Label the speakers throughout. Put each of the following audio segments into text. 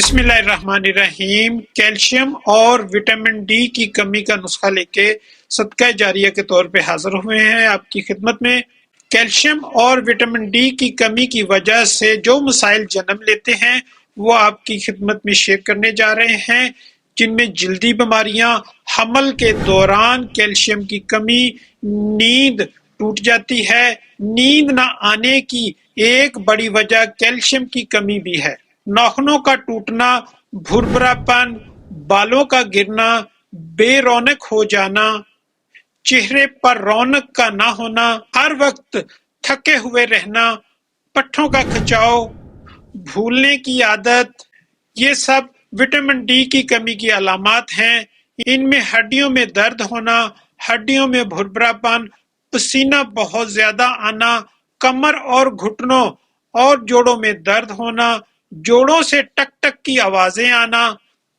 Speaker 1: बिस्मिल्लाहिर्रहमानिर्रहीम। कैल्शियम और vitamin D की कमी का नुस्खा लेके सदका जारिया के तौर पे हाजिर हुए हैं आपकी खिदमत में। कैल्शियम और विटामिन डी की कमी की वजह से जो मसाइल जन्म लेते हैं वो आपकी खिदमत में शेयर करने जा रहे हैं, जिनमें जल्दी बीमारियां, हमल के दौरान कैल्शियम की कमी, नींद टूट जाती है। नींद न आने की एक बड़ी वजह कैल्शियम की कमी भी है। नाखूनों का टूटना, भुरभुरापन, बालों का गिरना, बेरौनक हो जाना, चेहरे पर रौनक का ना होना, हर वक्त थके हुए रहना, पट्ठों का खिंचाव, भूलने की आदत, ये सब विटामिन डी की कमी की अलामात हैं। इनमें हड्डियों में दर्द होना, हड्डियों में भुरभुरापन, पसीना बहुत ज्यादा आना, कमर और घुटनों और जोड़ों में दर्द होना, जोड़ों से टक टक की आवाजें आना,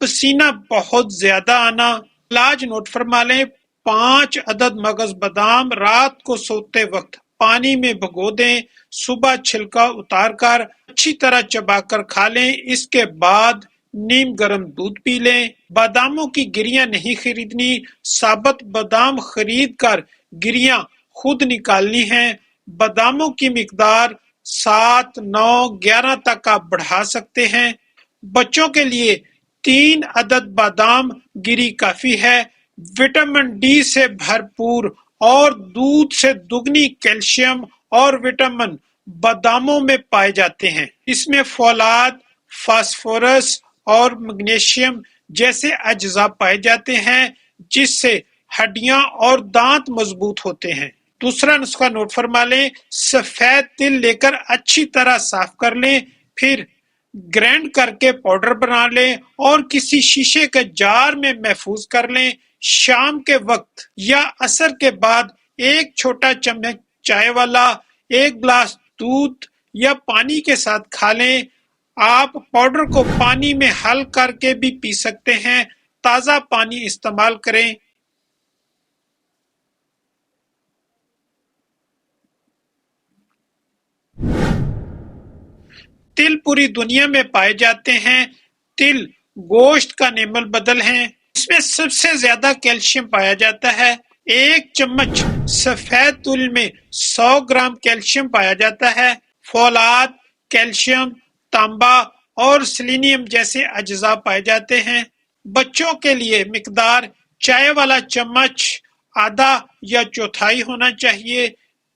Speaker 1: पसीना बहुत ज्यादा आना। इलाज नोट फरमा लें, 5 अदद मगज बादाम रात को सोते वक्त पानी में भिगो दें, सुबह छिलका उतार कर अच्छी तरह चबाकर खा लें। इसके बाद नीम गर्म दूध पी लें। बादामों की गिरियां नहीं खरीदनी, साबुत बादाम खरीद कर गिरियां खुद निकालनी है। बादामों की मिकदार 7, 9, 11 तक आप बढ़ा सकते हैं। बच्चों के लिए 3 अदद बादाम गिरी काफी है। विटामिन डी से भरपूर और दूध से दुगनी कैल्शियम और विटामिन बादामों में पाए जाते हैं। इसमें फोलाद, फास्फोरस और मैग्नीशियम जैसे अज्जा पाए जाते हैं, जिससे हड्डियां और दांत मजबूत होते हैं। दूसरा नुस्खा नोट फरमा लें, सफेद तिल लेकर अच्छी तरह साफ कर लें, फिर ग्राइंड करके पाउडर बना लें और किसी शीशे के जार में महफूज कर लें। शाम के वक्त या असर के बाद एक छोटा चम्मच चाय वाला 1 गिलास दूध या पानी के साथ खा लें। आप पाउडर को पानी में हल करके भी पी सकते हैं। ताजा पानी इस्तेमाल करें। तिल पूरी दुनिया में पाए जाते हैं। तिल गोश्त का नेमल बदल है। इसमें सबसे ज्यादा कैल्शियम पाया जाता है। 1 चम्मच सफेद तिल में 100 ग्राम कैल्शियम पाया जाता है। फोलाद, कैल्शियम, तांबा और सेलेनियम जैसे अज्जा पाए जाते हैं। बच्चों के लिए मिकदार चाय वाला चम्मच आधा या चौथाई होना चाहिए।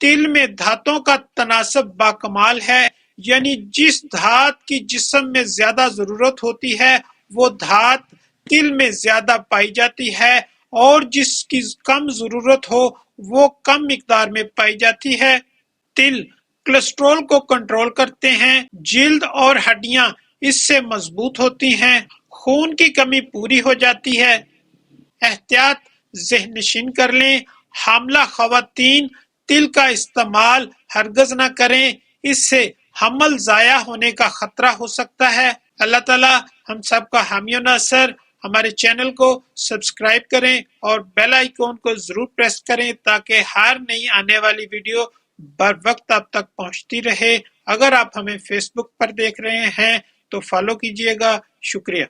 Speaker 1: तिल में धातों का तनासब बाकमाल है, यानी जिस धात की जिस्म में ज्यादा जरूरत होती है वो धात तिल में ज्यादा पाई जाती है और जिसकी कम जरूरत हो वो कम मिकदार में पाई जाती है। तिल कोलेस्ट्रॉल को कंट्रोल करते हैं। जिल्द और हड्डियां इससे मजबूत होती हैं। खून की कमी पूरी हो जाती है। एहतियात ज़हनशीन कर लें, हामला खवातीन तिल का इस्तेमाल हरगज न करें, इससे हमल जाया होने का खतरा हो सकता है। अल्लाह ताला हम सब का हामी और नासर। हमारे चैनल को सब्सक्राइब करें और बेल आइकॉन को जरूर प्रेस करें ताकि हर नई आने वाली वीडियो बर वक्त आप तक पहुंचती रहे। अगर आप हमें फेसबुक पर देख रहे हैं तो फॉलो कीजिएगा। शुक्रिया।